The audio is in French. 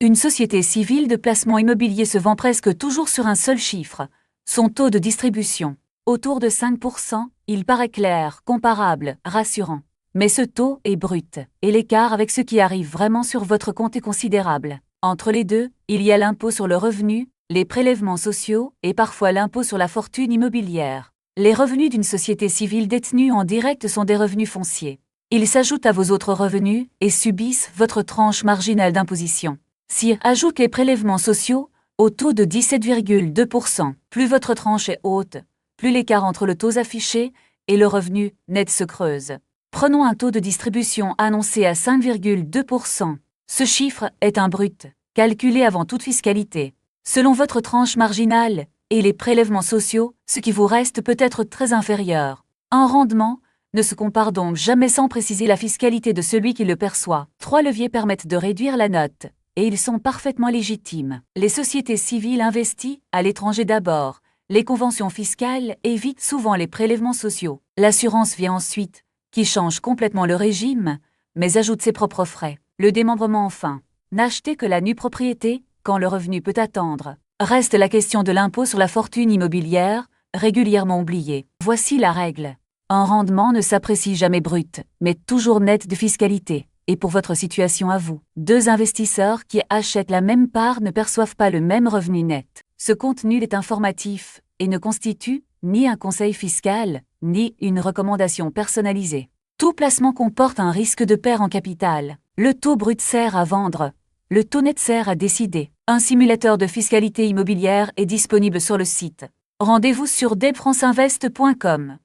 Une société civile de placement immobilier se vend presque toujours sur un seul chiffre, son taux de distribution. Autour de 5%, il paraît clair, comparable, rassurant. Mais ce taux est brut, et l'écart avec ce qui arrive vraiment sur votre compte est considérable. Entre les deux, il y a l'impôt sur le revenu, les prélèvements sociaux et parfois l'impôt sur la fortune immobilière. Les revenus d'une société civile détenue en direct sont des revenus fonciers. Ils s'ajoutent à vos autres revenus et subissent votre tranche marginale d'imposition. Si ajoute les prélèvements sociaux, au taux de 17,2%, plus votre tranche est haute, plus l'écart entre le taux affiché et le revenu net se creuse. Prenons un taux de distribution annoncé à 5,2%. Ce chiffre est un brut, calculé avant toute fiscalité. Selon votre tranche marginale et les prélèvements sociaux, ce qui vous reste peut être très inférieur. Un rendement ne se compare donc jamais sans préciser la fiscalité de celui qui le perçoit. 3 leviers permettent de réduire la note, et ils sont parfaitement légitimes. Les sociétés civiles investies, à l'étranger d'abord. Les conventions fiscales évitent souvent les prélèvements sociaux. L'assurance vient ensuite, qui change complètement le régime, mais ajoute ses propres frais. Le démembrement enfin. N'achetez que la nue propriété, quand le revenu peut attendre. Reste la question de l'impôt sur la fortune immobilière, régulièrement oubliée. Voici la règle. Un rendement ne s'apprécie jamais brut, mais toujours net de fiscalité. Et pour votre situation à vous, 2 investisseurs qui achètent la même part ne perçoivent pas le même revenu net. Ce contenu est informatif et ne constitue ni un conseil fiscal, ni une recommandation personnalisée. Tout placement comporte un risque de perte en capital. Le taux brut sert à vendre, le taux net sert à décider. Un simulateur de fiscalité immobilière est disponible sur le site. Rendez-vous sur debfranceinvest.com.